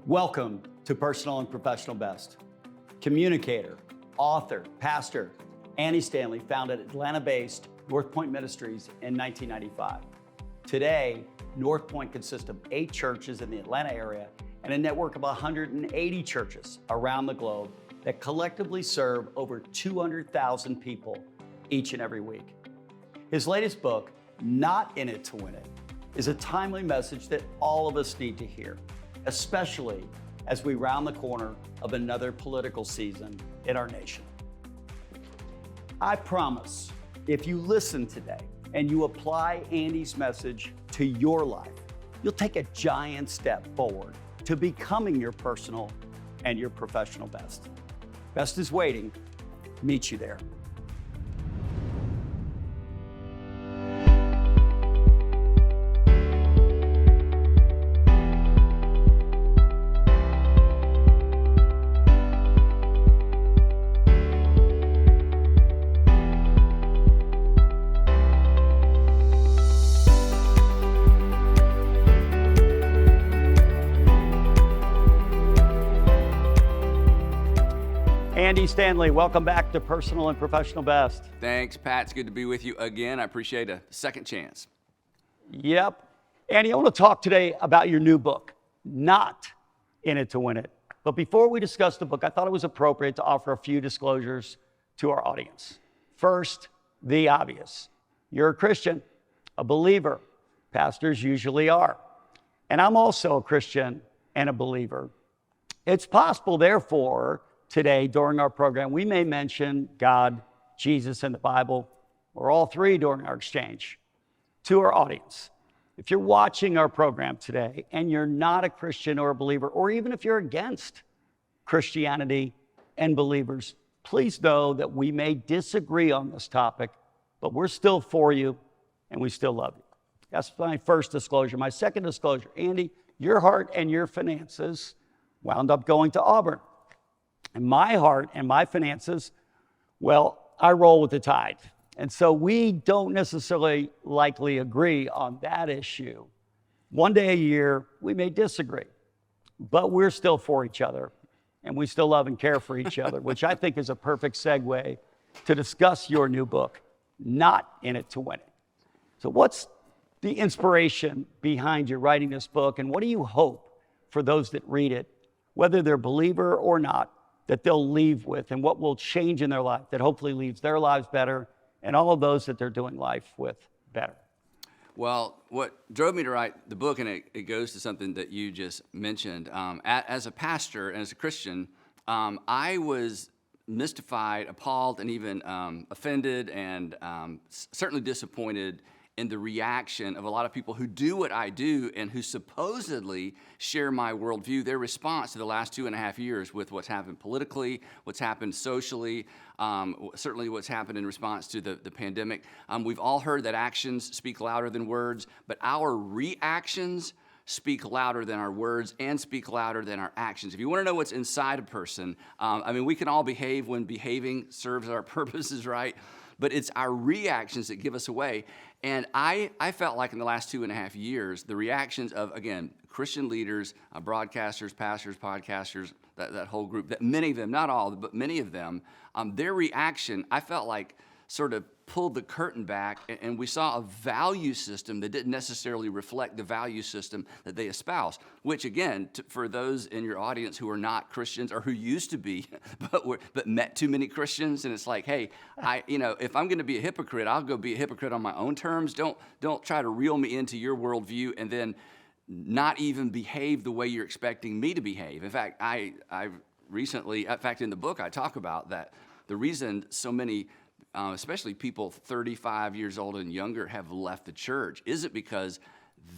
Welcome to Personal and Professional Best. Communicator, author, pastor, Andy Stanley founded Atlanta-based North Point Ministries in 1995. Today, North Point consists of 8 churches in the Atlanta area and a network of 180 churches around the globe that collectively serve over 200,000 people each and every week. His latest book, Not in It to Win It, is a timely message that all of us need to hear, especially as we round the corner of another political season in our nation. I promise, if you listen today and you apply Andy's message to your life, you'll take a giant step forward to becoming your personal and your professional best. Best is waiting. Meet you there. Andy Stanley, welcome back to Personal and Professional Best. Thanks, Pat. It's good to be with you again. I appreciate a second chance. Yep. Andy, I want to talk today about your new book, Not in It to Win It. But before we discuss the book, I thought it was appropriate to offer a few disclosures to our audience. First, the obvious. You're a Christian, a believer. Pastors usually are. And I'm also a Christian and a believer. It's possible, therefore, today during our program, we may mention God, Jesus, and the Bible, or all three during our exchange to our audience. If you're watching our program today and you're not a Christian or a believer, or even if you're against Christianity and believers, please know that we may disagree on this topic, but we're still for you and we still love you. That's my first disclosure. My second disclosure, Andy, your heart and your finances wound up going to Auburn. And my heart and my finances, well, I roll with the tide. And so we don't necessarily likely agree on that issue. One day a year, we may disagree, but we're still for each other and we still love and care for each other, which I think is a perfect segue to discuss your new book, Not in It to Win It. So what's the inspiration behind your writing this book, and what do you hope for those that read it, whether they're a believer or not, that they'll leave with, and what will change in their life that hopefully leaves their lives better and all of those that they're doing life with better? Well, what drove me to write the book, and it goes to something that you just mentioned. As a pastor and as a Christian, I was mystified, appalled, and even offended and certainly disappointed in the reaction of a lot of people who do what I do and who supposedly share my worldview, their response to the last 2.5 years with what's happened politically, what's happened socially, certainly what's happened in response to the pandemic. We've all heard that actions speak louder than words, but our reactions speak louder than our words and speak louder than our actions. If you want to know what's inside a person, we can all behave when behaving serves our purposes, right? But it's our reactions that give us away. And I felt like in the last 2.5 years, the reactions of, again, Christian leaders, broadcasters, pastors, podcasters, that whole group, that many of them, not all, but many of them, their reaction, I felt like sort of pulled the curtain back, and we saw a value system that didn't necessarily reflect the value system that they espouse, which again, for those in your audience who are not Christians or who used to be, but met too many Christians, and it's like, hey, if I'm going to be a hypocrite, I'll go be a hypocrite on my own terms. Don't try to reel me into your worldview and then not even behave the way you're expecting me to behave. In fact, I recently, in the book, I talk about that the reason so many especially people 35 years old and younger have left the church isn't because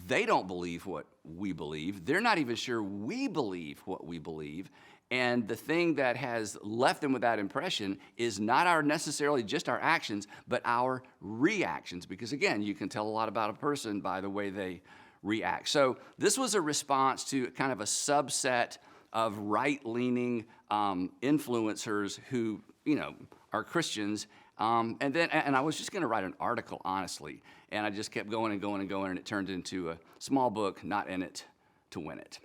they don't believe what we believe. They're not even sure we believe what we believe. And the thing that has left them with that impression is not necessarily just our actions, but our reactions. Because again, you can tell a lot about a person by the way they react. So this was a response to kind of a subset of right-leaning influencers who, are Christians. And I was just going to write an article, honestly, and I just kept going and going and going, and it turned into a small book, Not in It to Win It.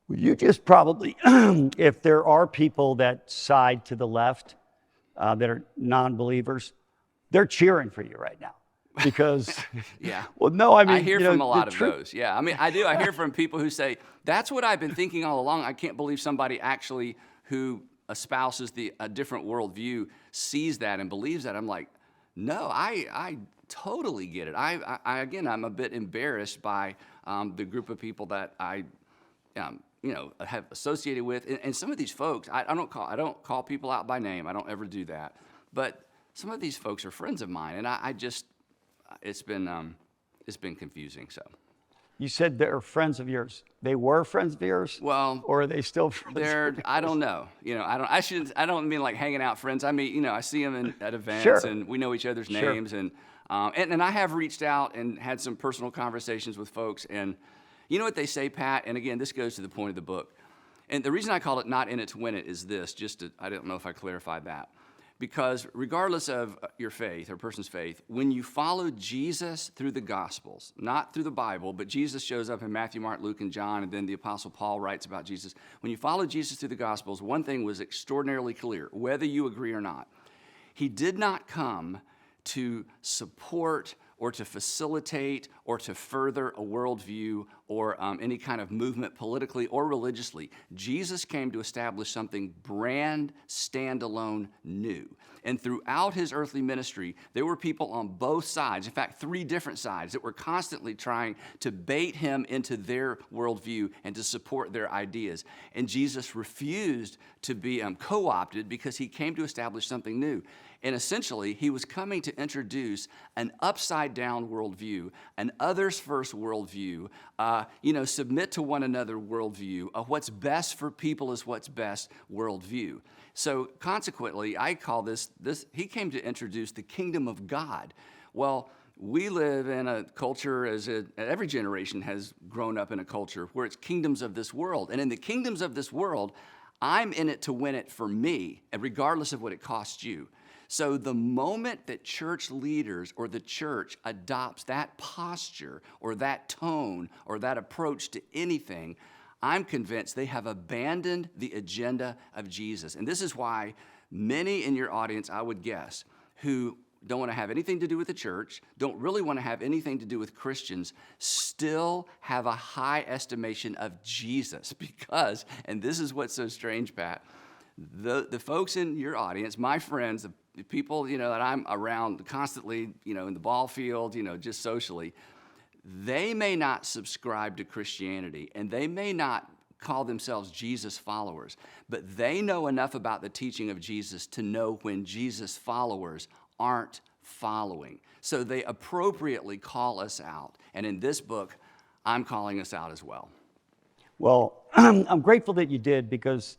Well, you just probably, if there are people that side to the left that are non-believers, they're cheering for you right now because, Yeah. well, no, I mean, I hear you know, from a lot the of truth. those. Yeah. I mean, I do. I hear from people who say, that's what I've been thinking all along. I can't believe somebody actually who espouses a different worldview sees that and believes that. I'm like, no, I totally get it. Again, I'm a bit embarrassed by the group of people that I have associated with, and some of these folks, I don't call people out by name. I don't ever do that. But some of these folks are friends of mine, and it's been confusing. So You said they're friends of yours. They were friends of yours? well, Or are they still friends? I don't know. I don't mean like hanging out friends. I mean, I see them at events, Sure. and we know each other's Sure. names, and I have reached out and had some personal conversations with folks, and you know what they say, Pat? And again, this goes to the point of the book. And the reason I call it Not In It to Win It is this, I don't know if I clarified that. Because regardless of your faith or a person's faith, when you follow Jesus through the Gospels, not through the Bible, but Jesus shows up in Matthew, Mark, Luke, and John, and then the Apostle Paul writes about Jesus. When you follow Jesus through the Gospels, one thing was extraordinarily clear, whether you agree or not. He did not come to support or to facilitate or to further a worldview or any kind of movement politically or religiously. Jesus came to establish something brand standalone new. And throughout his earthly ministry, there were people on both sides, in fact, 3 different sides, that were constantly trying to bait him into their worldview and to support their ideas. And Jesus refused to be co-opted because he came to establish something new. And essentially, he was coming to introduce an upside-down worldview, an others-first worldview, submit to one another worldview, what's best for people is what's best worldview. So consequently, I call this, he came to introduce the kingdom of God. Well, we live in a culture, every generation has grown up in a culture where it's kingdoms of this world. And in the kingdoms of this world, I'm in it to win it for me, and regardless of what it costs you. So the moment that church leaders or the church adopts that posture or that tone or that approach to anything, I'm convinced they have abandoned the agenda of Jesus. And this is why many in your audience, I would guess, who don't want to have anything to do with the church, don't really want to have anything to do with Christians, still have a high estimation of Jesus because, and this is what's so strange, Pat, the folks in your audience, my friends, the people that I'm around constantly, in the ball field, just socially, they may not subscribe to Christianity and they may not call themselves Jesus followers, but they know enough about the teaching of Jesus to know when Jesus followers aren't following. So they appropriately call us out. And in this book, I'm calling us out as well. Well, I'm grateful that you did because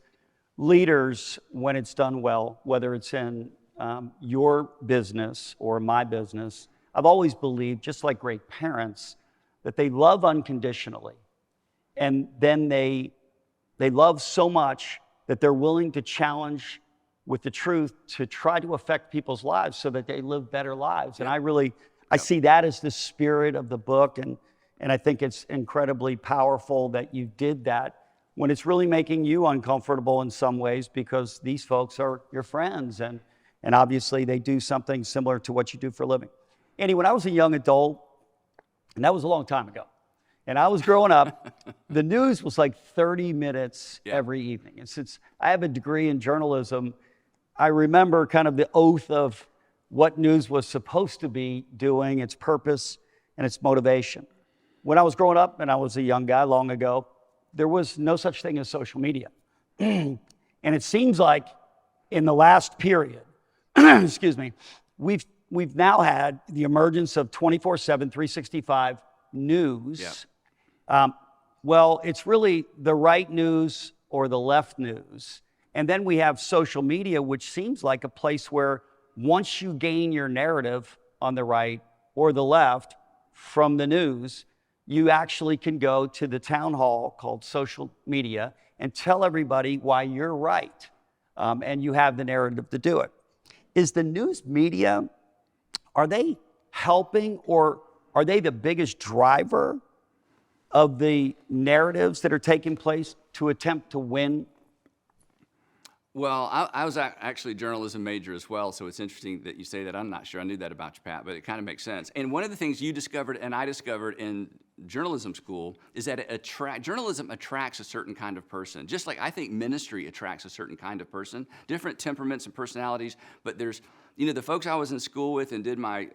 leaders, when it's done well, whether it's in your business or my business, I've always believed, just like great parents, that they love unconditionally. And then they love so much that they're willing to challenge with the truth to try to affect people's lives so that they live better lives. And I see that as the spirit of the book. And I think it's incredibly powerful that you did that when it's really making you uncomfortable in some ways because these folks are your friends. And obviously they do something similar to what you do for a living. Andy, when I was a young adult, and that was a long time ago, and I was growing up, the news was like 30 minutes every evening. And since I have a degree in journalism, I remember kind of the oath of what news was supposed to be doing, its purpose and its motivation. When I was growing up, and I was a young guy long ago, there was no such thing as social media. And it seems like in the last period, excuse me, we've now had the emergence of 24/7, 365 news. Well, it's really the right news or the left news. And then we have social media, which seems like a place where once you gain your narrative on the right or the left from the news, you actually can go to the town hall called social media and tell everybody why you're right. And you have the narrative to do it. Is the news media, are they helping or are they the biggest driver of the narratives that are taking place to attempt to win? Well, I was actually a journalism major as well, so it's interesting that you say that. I'm not sure I knew that about you, Pat, but it kind of makes sense. And one of the things you discovered and I discovered in journalism school is that journalism attracts a certain kind of person. Just like I think ministry attracts a certain kind of person, different temperaments and personalities, but there's, the folks I was in school with and did my,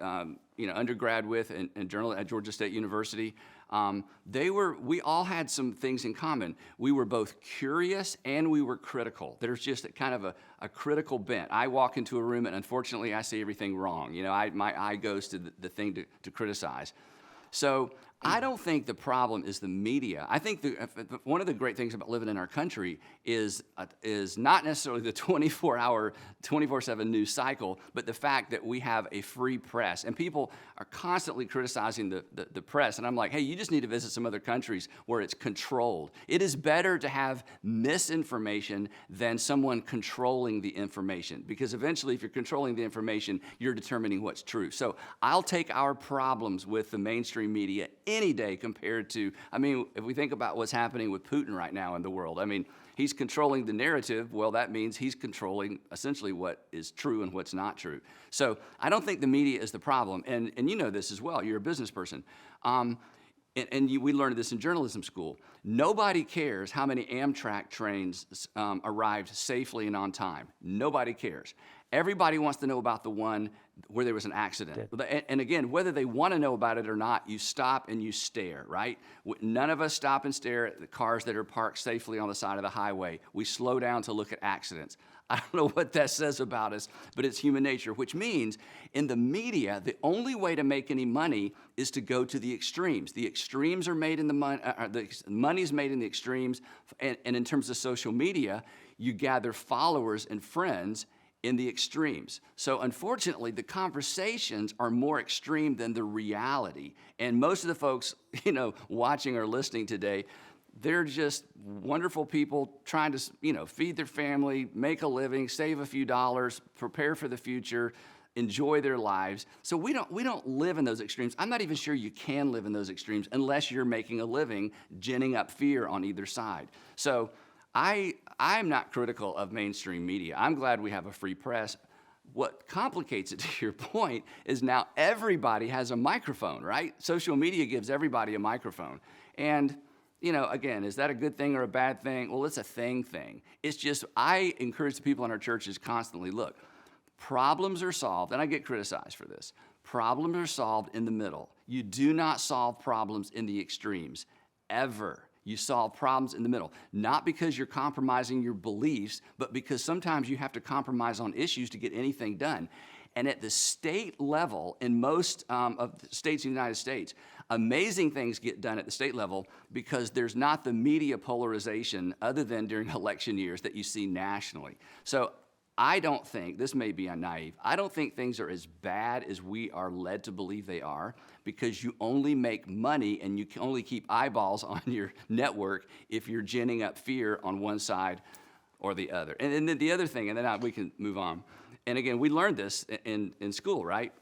undergrad with and journal at Georgia State University, we all had some things in common. We were both curious and we were critical. There's just kind of a critical bent. I walk into a room and unfortunately I see everything wrong. My eye goes to the thing to criticize. So I don't think the problem is the media. I think one of the great things about living in our country is not necessarily the 24-hour, 24/7 news cycle, but the fact that we have a free press. And people are constantly criticizing the press. And I'm like, hey, you just need to visit some other countries where it's controlled. It is better to have misinformation than someone controlling the information. Because eventually, if you're controlling the information, you're determining what's true. So I'll take our problems with the mainstream media any day compared to, if we think about what's happening with Putin right now in the world, he's controlling the narrative. Well, that means he's controlling essentially what is true and what's not true. So I don't think the media is the problem. And you know this as well. You're a business person. We learned this in journalism school. Nobody cares how many Amtrak trains arrived safely and on time. Nobody cares. Everybody wants to know about the one where there was an accident. And again, whether they want to know about it or not, you stop and you stare, right? None of us stop and stare at the cars that are parked safely on the side of the highway. We slow down to look at accidents. I don't know what that says about us, but it's human nature, which means in the media, the only way to make any money is to go to the extremes. The extremes are made in the money's made in the extremes. And in terms of social media, you gather followers and friends in the extremes. So unfortunately, the conversations are more extreme than the reality. And most of the folks, watching or listening today, they're just wonderful people trying to, feed their family, make a living, save a few dollars, prepare for the future, enjoy their lives. So we don't live in those extremes. I'm not even sure you can live in those extremes unless you're making a living ginning up fear on either side. So I'm not critical of mainstream media. I'm glad we have a free press. What complicates it, to your point, is now everybody has a microphone, right? Social media gives everybody a microphone. And, again, is that a good thing or a bad thing? Well, it's a thing. It's just, I encourage the people in our churches constantly, look, problems are solved, and I get criticized for this. Problems are solved in the middle. You do not solve problems in the extremes, ever. You solve problems in the middle, not because you're compromising your beliefs, but because sometimes you have to compromise on issues to get anything done. And at the state level, in most of the states in the United States, amazing things get done at the state level because there's not the media polarization other than during election years that you see nationally. So I don't think, this may be naive, I don't think things are as bad as we are led to believe they are, because you only make money and you can only keep eyeballs on your network if you're ginning up fear on one side or the other. And then the other thing, and then we can move on. And again, we learned this in school, right?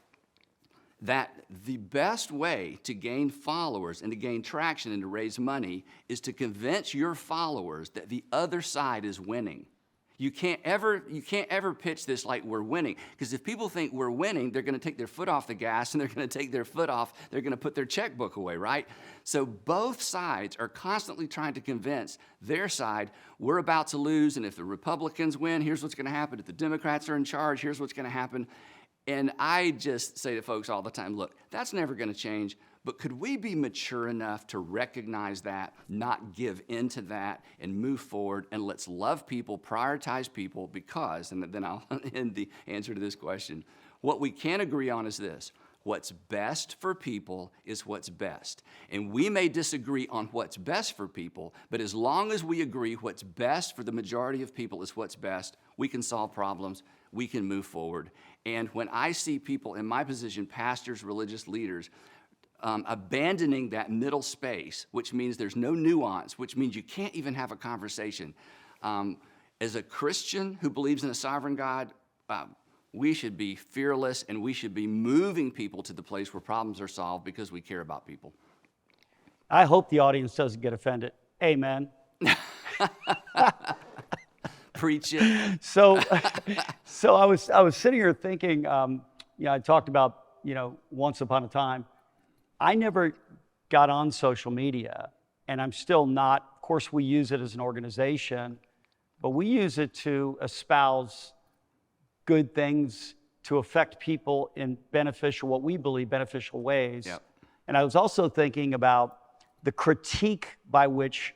That the best way to gain followers and to gain traction and to raise money is to convince your followers that the other side is winning. You can't ever pitch this like we're winning, because if people think we're winning, they're going to take their foot off the gas and they're going to take their foot off, they're going to put their checkbook away, right? So both sides are constantly trying to convince their side we're about to lose, and if the Republicans win, here's what's going to happen. If the Democrats are in charge, here's what's going to happen. And I just say to folks all the time, look, that's never going to change. But could we be mature enough to recognize that, not give into that, and move forward, and let's love people, prioritize people, because, and then I'll end the answer to this question, what we can agree on is this: what's best for people is what's best. And we may disagree on what's best for people, but as long as we agree what's best for the majority of people is what's best, we can solve problems, we can move forward. And when I see people in my position, pastors, religious leaders, abandoning that middle space, which means there's no nuance, which means you can't even have a conversation. As a Christian who believes in a sovereign God, we should be fearless, and we should be moving people to the place where problems are solved because we care about people. I hope the audience doesn't get offended. Amen. Preach it. So, so I was sitting here thinking, I talked about, once upon a time, I never got on social media, and I'm still not. Of course, we use it as an organization, but we use it to espouse good things, to affect people in what we believe beneficial ways. Yep. And I was also thinking about the critique by which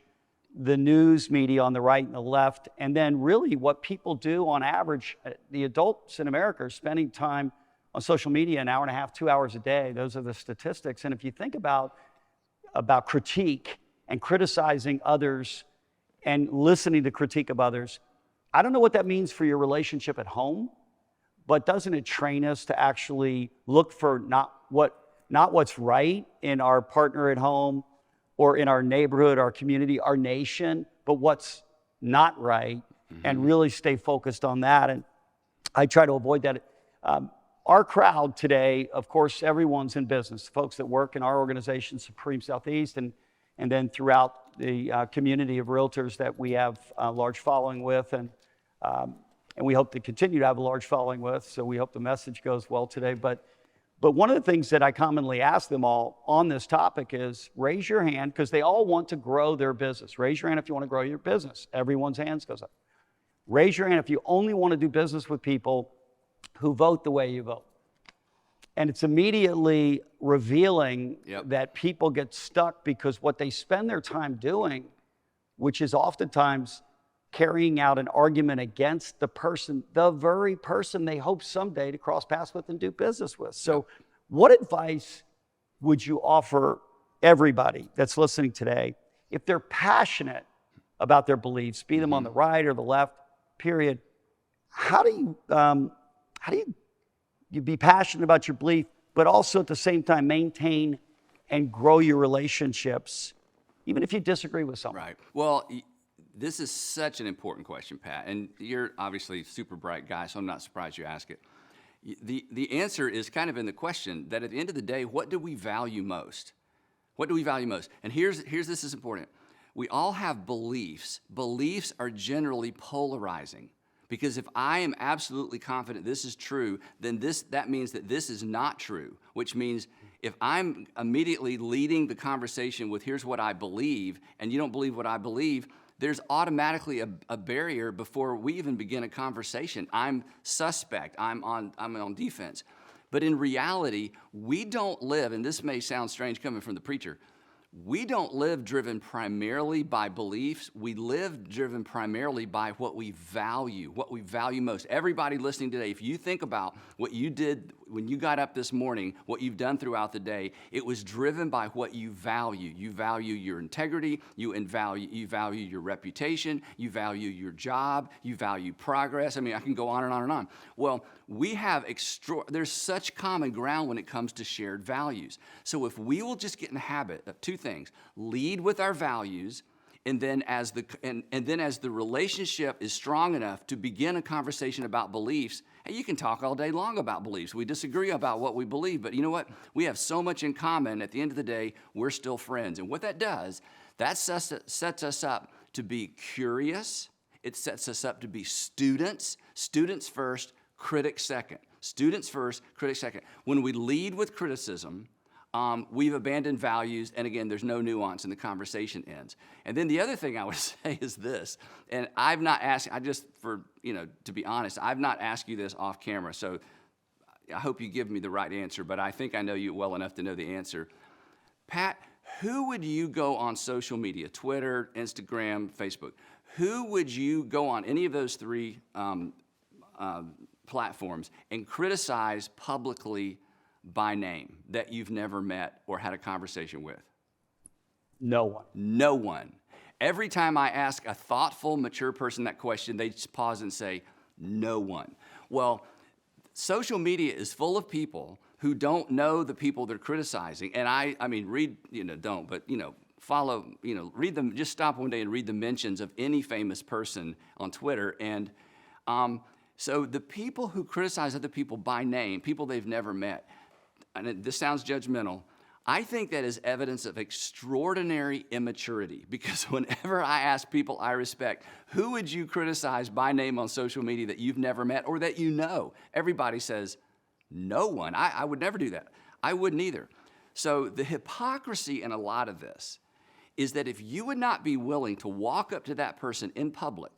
the news media on the right and the left, and then really what people do on average. The adults in America are spending time on social media an hour and a half, 2 hours a day. Those are the statistics. And if you think about critique and criticizing others and listening to critique of others, I don't know what that means for your relationship at home, but doesn't it train us to actually look for not what's right in our partner at home or in our neighborhood, our community, our nation, but what's not right, and really stay focused on that. And I try to avoid that. Our crowd today, of course, everyone's in business. Folks that work in our organization, Supreme Southeast, and then throughout the community of realtors that we have a large following with, and we hope to continue to have a large following with. So we hope the message goes well today. But one of the things that I commonly ask them all on this topic is raise your hand, because they all want to grow their business. Raise your hand if you want to grow your business. Everyone's hands goes up. Raise your hand if you only want to do business with people who vote the way you vote. And it's immediately revealing that people get stuck because what they spend their time doing, which is oftentimes carrying out an argument against the very person they hope someday to cross paths with and do business with. So what advice would you offer everybody that's listening today if they're passionate about their beliefs, be them on the right or the left, period? How do you be passionate about your belief, but also at the same time maintain and grow your relationships, even if you disagree with someone? Right. Well, this is such an important question, Pat, and you're obviously a super bright guy, so I'm not surprised you ask it. The answer is kind of in the question that at the end of the day, what do we value most? What do we value most? And here's this is important. We all have beliefs. Beliefs are generally polarizing, because if I am absolutely confident this is true, then that means that this is not true, which means if I'm immediately leading the conversation with here's what I believe, and you don't believe what I believe, there's automatically a barrier before we even begin a conversation. I'm suspect. I'm on defense. But in reality, we don't live, and this may sound strange coming from the preacher, we don't live driven primarily by beliefs. We live driven primarily by what we value most. Everybody listening today, if you think about what you did when you got up this morning, what you've done throughout the day, it was driven by what you value. You value your integrity, you value your reputation, you value your job, you value progress. I mean, I can go on and on and on. Well, we have there's such common ground when it comes to shared values. So if we will just get in the habit of two things: lead with our values, and then as the relationship is strong enough to begin a conversation about beliefs. Hey, you can talk all day long about beliefs. We disagree about what we believe, but you know what? We have so much in common. At the end of the day, we're still friends. And what that does, that sets us up to be curious. It sets us up to be students first, critics second. Students first, critics second. When we lead with criticism, we've abandoned values, and again, there's no nuance, and the conversation ends. And then the other thing I would say is this, and I've not asked, to be honest, I've not asked you this off camera, so I hope you give me the right answer, but I think I know you well enough to know the answer. Pat, who would you go on social media, Twitter, Instagram, Facebook? Who would you go on any of those three platforms and criticize publicly by name that you've never met or had a conversation with? No one. No one. Every time I ask a thoughtful, mature person that question, they just pause and say, no one. Well, social media is full of people who don't know the people they're criticizing. And I mean, follow, read them, just stop one day and read the mentions of any famous person on Twitter. And so the people who criticize other people by name, people they've never met, and this sounds judgmental, I think that is evidence of extraordinary immaturity, because whenever I ask people I respect, who would you criticize by name on social media that you've never met or that you know? Everybody says, no one. I would never do that. I wouldn't either. So the hypocrisy in a lot of this is that if you would not be willing to walk up to that person in public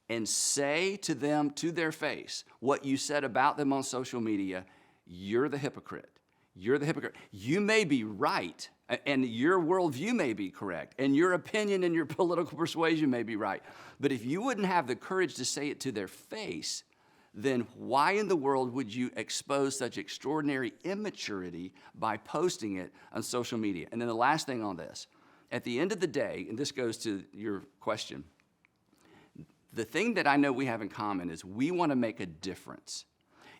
and say to them to their face what you said about them on social media, you're the hypocrite. You're the hypocrite. You may be right, and your worldview may be correct, and your opinion and your political persuasion may be right. But if you wouldn't have the courage to say it to their face, then why in the world would you expose such extraordinary immaturity by posting it on social media? And then the last thing on this, at the end of the day, and this goes to your question, the thing that I know we have in common is we want to make a difference.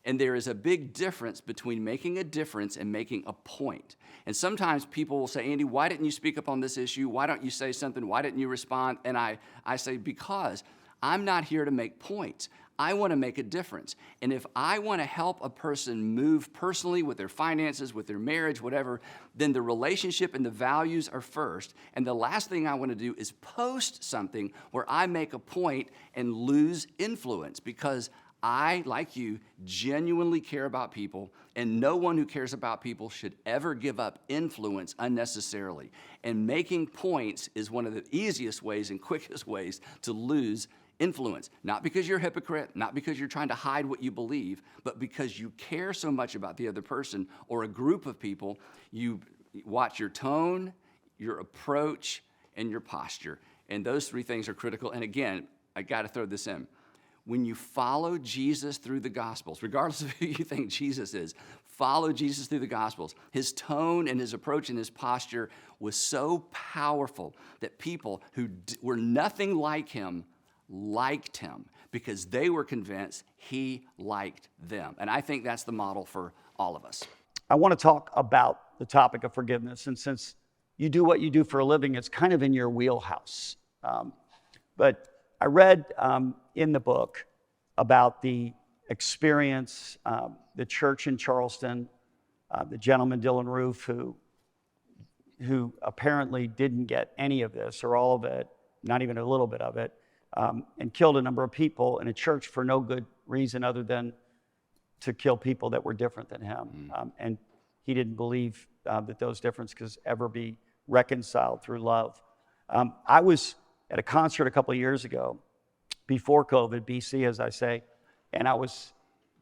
And there is a big difference between making a difference and making a point. And sometimes people will say, Andy, why didn't you speak up on this issue? Why don't you say something? Why didn't you respond? And I say, because I'm not here to make points. I want to make a difference. And if I want to help a person move personally with their finances, with their marriage, whatever, then the relationship and the values are first. And the last thing I want to do is post something where I make a point and lose influence, because I, like you, genuinely care about people, and no one who cares about people should ever give up influence unnecessarily. And making points is one of the easiest ways and quickest ways to lose influence. Not because you're a hypocrite, not because you're trying to hide what you believe, but because you care so much about the other person or a group of people. You watch your tone, your approach, and your posture. And those three things are critical. And again, I got to throw this in. When you follow Jesus through the Gospels, regardless of who you think Jesus is, follow Jesus through the Gospels. His tone and his approach and his posture was so powerful that people who were nothing like him liked him because they were convinced he liked them. And I think that's the model for all of us. I want to talk about the topic of forgiveness. And since you do what you do for a living, it's kind of in your wheelhouse. But I read in the book about the experience, the church in Charleston, the gentleman, Dylan Roof, who apparently didn't get any of this or all of it, not even a little bit of it, and killed a number of people in a church for no good reason other than to kill people that were different than him. And he didn't believe that those differences could ever be reconciled through love. I was at a concert a couple of years ago, before COVID, BC, as I say, and I was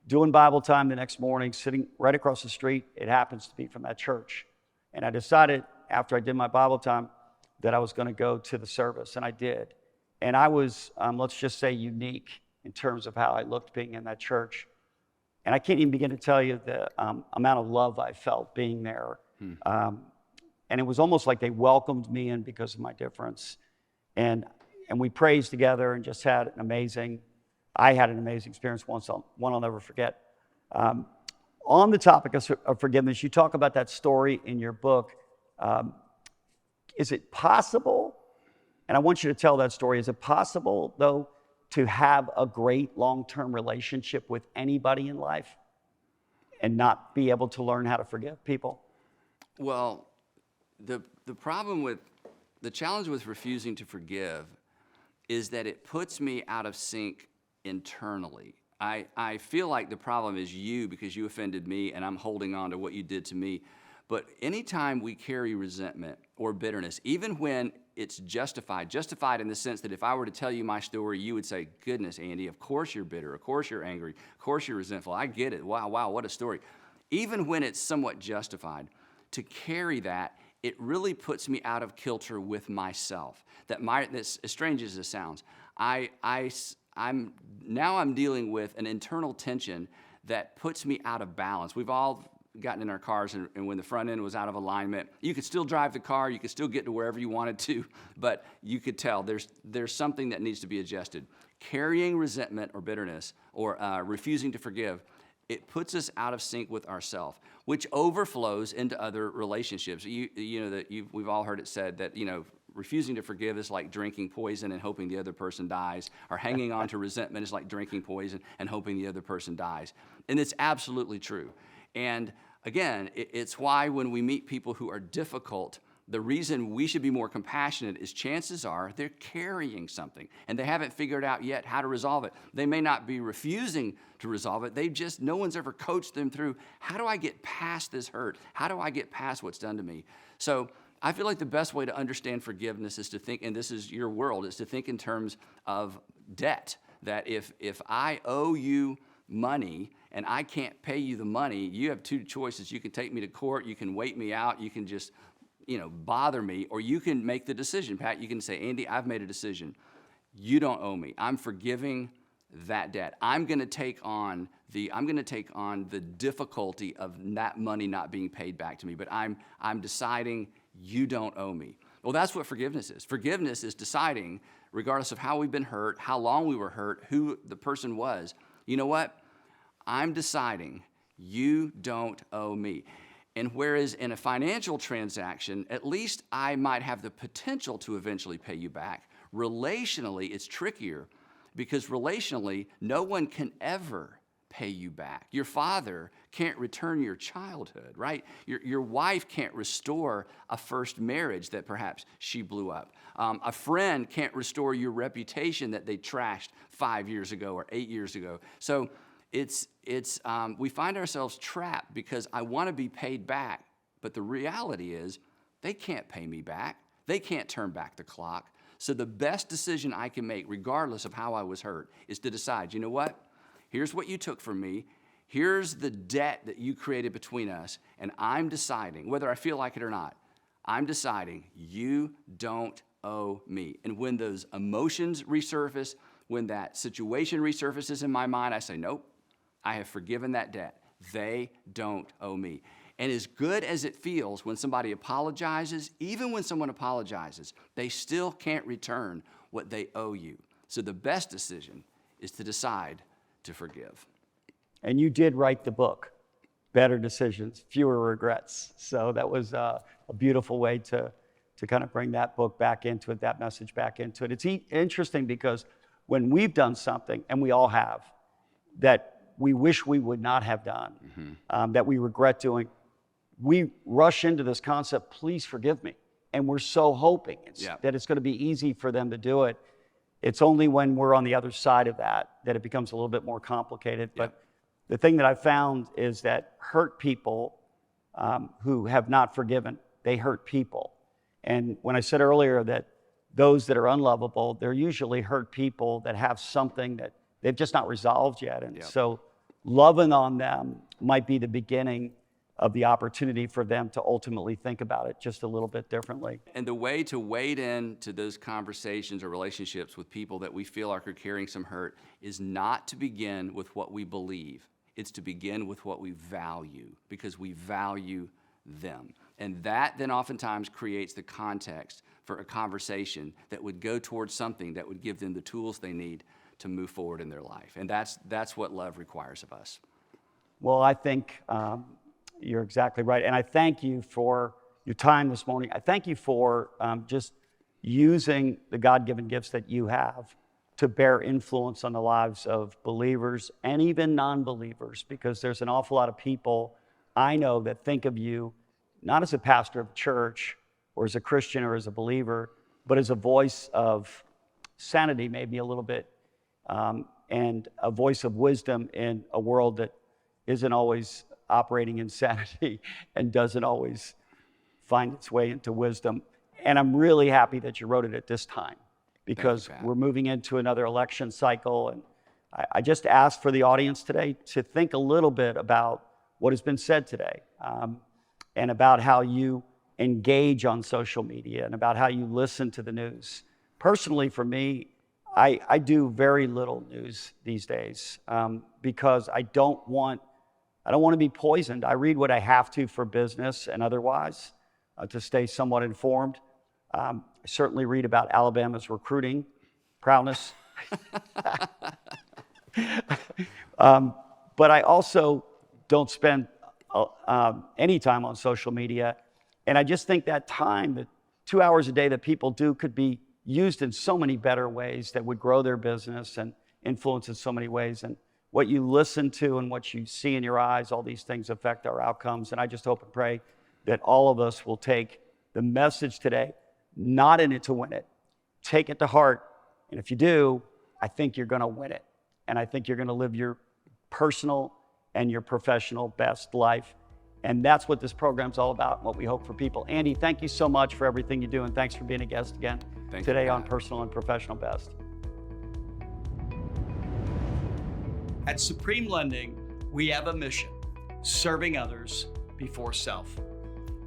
doing Bible time the next morning, sitting right across the street. It happens to be from that church. And I decided after I did my Bible time that I was going to go to the service, and I did. And I was, let's just say, unique in terms of how I looked being in that church. And I can't even begin to tell you the amount of love I felt being there. And it was almost like they welcomed me in because of my difference. And we praised together and just had an amazing experience once, one I'll never forget. On the topic of forgiveness, you talk about that story in your book. Is it possible, and I want you to tell that story, is it possible, though, to have a great long-term relationship with anybody in life and not be able to learn how to forgive people? Well, the challenge with refusing to forgive is that it puts me out of sync internally. I feel like the problem is you because you offended me and I'm holding on to what you did to me. But anytime we carry resentment or bitterness, even when it's justified in the sense that if I were to tell you my story, you would say, goodness, Andy, of course you're bitter, of course you're angry, of course you're resentful. I get it. Wow, what a story. Even when it's somewhat justified, to carry that, it really puts me out of kilter with myself. That's as strange as it sounds. I'm dealing with an internal tension that puts me out of balance. We've all gotten in our cars, and when the front end was out of alignment, you could still drive the car, you could still get to wherever you wanted to, but you could tell there's something that needs to be adjusted. Carrying resentment or bitterness or refusing to forgive, it puts us out of sync with ourselves, which overflows into other relationships. We've all heard it said that, refusing to forgive is like drinking poison and hoping the other person dies, or hanging on to resentment is like drinking poison and hoping the other person dies. And it's absolutely true. And again, it's why when we meet people who are difficult, the reason we should be more compassionate is chances are they're carrying something and they haven't figured out yet how to resolve it. They may not be refusing to resolve it. No one's ever coached them through, how do I get past this hurt? How do I get past what's done to me? So I feel like the best way to understand forgiveness is to think, and this is your world, is to think in terms of debt. That if I owe you money and I can't pay you the money, you have two choices. You can take me to court, you can wait me out, you can just bother me, or you can make the decision, Pat. You can say, Andy, I've made a decision. You don't owe me. I'm forgiving that debt. I'm going to take on the difficulty of that money not being paid back to me, but I'm deciding you don't owe me. Well, that's what forgiveness is. Forgiveness is deciding, regardless of how we've been hurt, how long we were hurt, who the person was, you know what? I'm deciding you don't owe me. And whereas in a financial transaction, at least I might have the potential to eventually pay you back, relationally, it's trickier because relationally, no one can ever pay you back. Your father can't return your childhood, right? Your wife can't restore a first marriage that perhaps she blew up. A friend can't restore your reputation that they trashed 5 years ago or 8 years ago. So we find ourselves trapped because I want to be paid back, but the reality is they can't pay me back. They can't turn back the clock. So the best decision I can make, regardless of how I was hurt, is to decide, you know what? Here's what you took from me. Here's the debt that you created between us, and I'm deciding, whether I feel like it or not, I'm deciding you don't owe me. And when those emotions resurface, when that situation resurfaces in my mind, I say, nope, I have forgiven that debt. They don't owe me. And as good as it feels when somebody apologizes, even when someone apologizes, they still can't return what they owe you. So the best decision is to decide to forgive. And you did write the book, Better Decisions, Fewer Regrets. So that was a beautiful way to kind of bring that book back into it, that message back into it. It's interesting because when we've done something, and we all have, that we wish we would not have done, that we regret doing, we rush into this concept, please forgive me. And we're so hoping that it's going to be easy for them to do it. It's only when we're on the other side of that it becomes a little bit more complicated. But the thing that I found is that hurt people who have not forgiven, they hurt people. And when I said earlier that those that are unlovable, they're usually hurt people that have something that they've just not resolved yet. And so loving on them might be the beginning of the opportunity for them to ultimately think about it just a little bit differently. And the way to wade into those conversations or relationships with people that we feel like are carrying some hurt is not to begin with what we believe. It's to begin with what we value, because we value them. And that then oftentimes creates the context for a conversation that would go towards something that would give them the tools they need to move forward in their life. And that's what love requires of us. Well, I think you're exactly right. And I thank you for your time this morning. I thank you for just using the God-given gifts that you have to bear influence on the lives of believers and even non-believers, because there's an awful lot of people I know that think of you not as a pastor of church or as a Christian or as a believer, but as a voice of sanity, maybe a little bit, and a voice of wisdom in a world that isn't always operating in sanity and doesn't always find its way into wisdom. And I'm really happy that you wrote it at this time, because we're moving into another election cycle. And I just asked for the audience today to think a little bit about what has been said today, and about how you engage on social media and about how you listen to the news. Personally, for me, I do very little news these days because I don't want to be poisoned. I read what I have to for business and otherwise to stay somewhat informed. I certainly read about Alabama's recruiting prowess. But I also don't spend any time on social media. And I just think that time, the 2 hours a day that people do, could be used in so many better ways that would grow their business and influence in so many ways. And what you listen to and what you see in your eyes, all these things affect our outcomes. And I just hope and pray that all of us will take the message today, not in it to win it, take it to heart. And if you do, I think you're going to win it. And I think you're going to live your personal and your professional best life. And that's what this program's all about, and what we hope for people. Andy, thank you so much for everything you do, and thanks for being a guest again today on Personal and Professional Best. At Supreme Lending, we have a mission: serving others before self.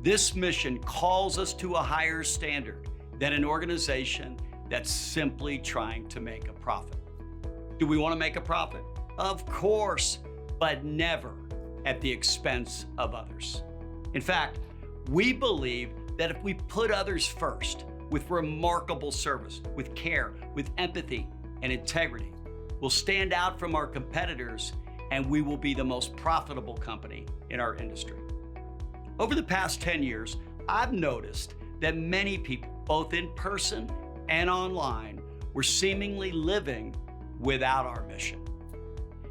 This mission calls us to a higher standard than an organization that's simply trying to make a profit. Do we want to make a profit? Of course, but never at the expense of others. In fact, we believe that if we put others first with remarkable service, with care, with empathy and integrity, we'll stand out from our competitors and we will be the most profitable company in our industry. Over the past 10 years, I've noticed that many people, both in person and online, were seemingly living without our mission.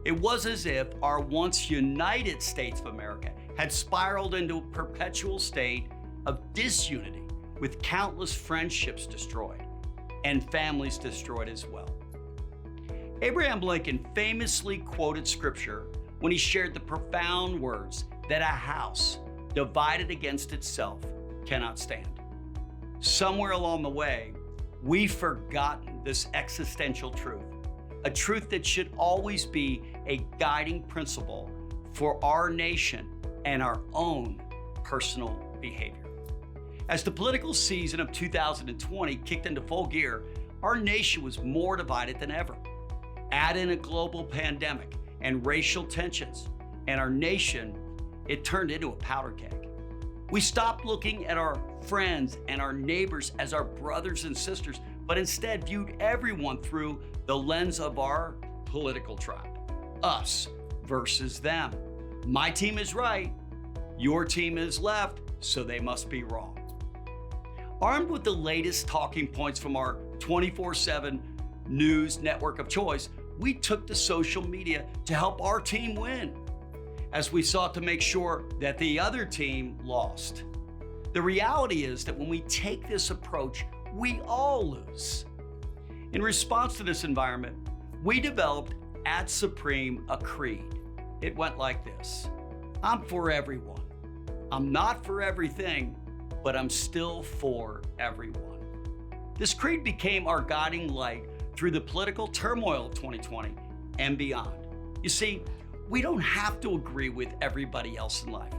It was as if our once United States of America had spiraled into a perpetual state of disunity, with countless friendships destroyed and families destroyed as well. Abraham Lincoln famously quoted scripture when he shared the profound words that a house divided against itself cannot stand. Somewhere along the way, we've forgotten this existential truth, a truth that should always be a guiding principle for our nation and our own personal behavior. As the political season of 2020 kicked into full gear, our nation was more divided than ever. Add in a global pandemic and racial tensions, and our nation, it turned into a powder keg. We stopped looking at our friends and our neighbors as our brothers and sisters, but instead viewed everyone through the lens of our political tribe. Us versus them. My team is right, your team is left, so they must be wrong. Armed with the latest talking points from our 24/7 news network of choice, we took to social media to help our team win, as we sought to make sure that the other team lost. The reality is that when we take this approach, we all lose. In response to this environment, we developed at Supreme a creed. It went like this: I'm for everyone. I'm not for everything, but I'm still for everyone. This creed became our guiding light through the political turmoil of 2020 and beyond. You see, we don't have to agree with everybody else in life,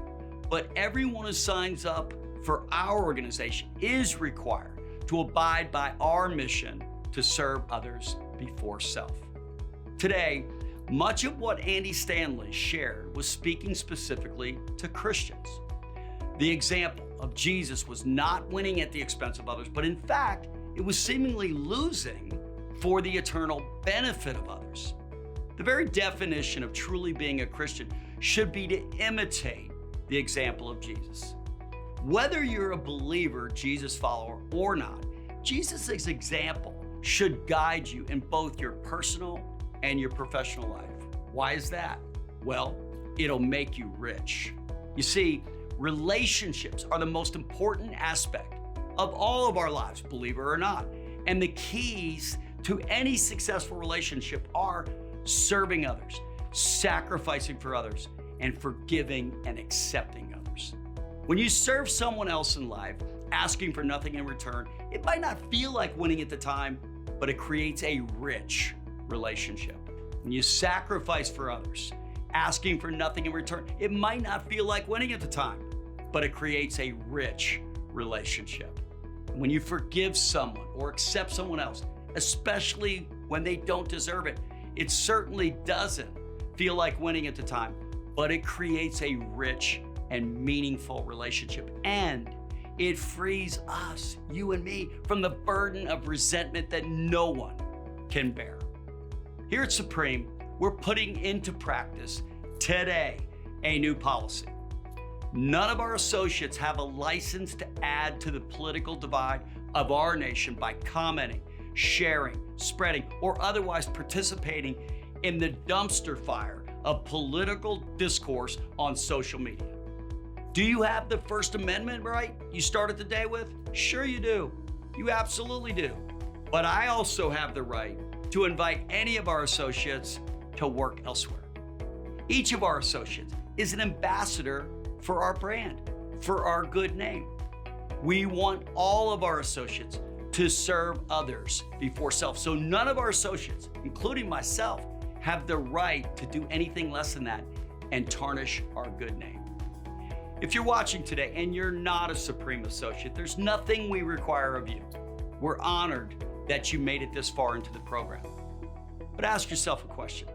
but everyone who signs up for our organization is required to abide by our mission to serve others before self. Today, much of what Andy Stanley shared was speaking specifically to Christians. The example of Jesus was not winning at the expense of others, but in fact, it was seemingly losing for the eternal benefit of others. The very definition of truly being a Christian should be to imitate the example of Jesus. Whether you're a believer, Jesus follower, or not, Jesus' example should guide you in both your personal and your professional life. Why is that? Well, it'll make you rich. You see, relationships are the most important aspect of all of our lives, believer or not. And the keys to any successful relationship are serving others, sacrificing for others, and forgiving and accepting others. When you serve someone else in life, asking for nothing in return, it might not feel like winning at the time, but it creates a rich relationship. When you sacrifice for others, asking for nothing in return, it might not feel like winning at the time, but it creates a rich relationship. When you forgive someone or accept someone else, especially when they don't deserve it, it certainly doesn't feel like winning at the time, but it creates a rich and meaningful relationship. And it frees us, you and me, from the burden of resentment that no one can bear. Here at Supreme, we're putting into practice today a new policy. None of our associates have a license to add to the political divide of our nation by commenting, sharing, spreading, or otherwise participating in the dumpster fire of political discourse on social media. Do you have the First Amendment right you started the day with? Sure you do. You absolutely do. But I also have the right to invite any of our associates to work elsewhere. Each of our associates is an ambassador for our brand, for our good name. We want all of our associates to serve others before self. So none of our associates, including myself, have the right to do anything less than that and tarnish our good name. If you're watching today and you're not a Supreme Associate, there's nothing we require of you. We're honored that you made it this far into the program. But ask yourself a question.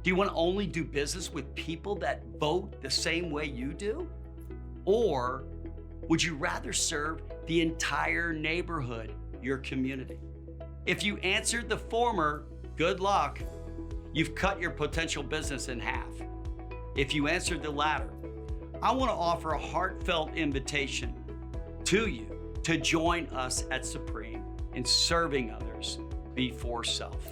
Do you want to only do business with people that vote the same way you do? Or would you rather serve the entire neighborhood, your community? If you answered the former, good luck. You've cut your potential business in half. If you answered the latter, I want to offer a heartfelt invitation to you to join us at Supreme in serving others before self.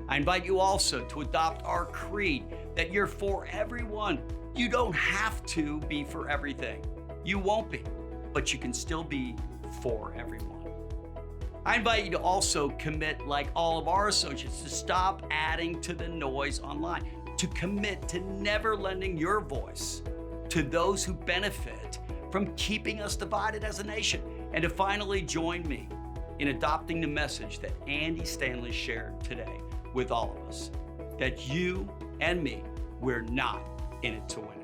I invite you also to adopt our creed that you're for everyone. You don't have to be for everything. You won't be, but you can still be for everyone. I invite you to also commit, like all of our associates, to stop adding to the noise online, to commit to never lending your voice to those who benefit from keeping us divided as a nation, and to finally join me in adopting the message that Andy Stanley shared today with all of us, that you and me, we're not in it to win.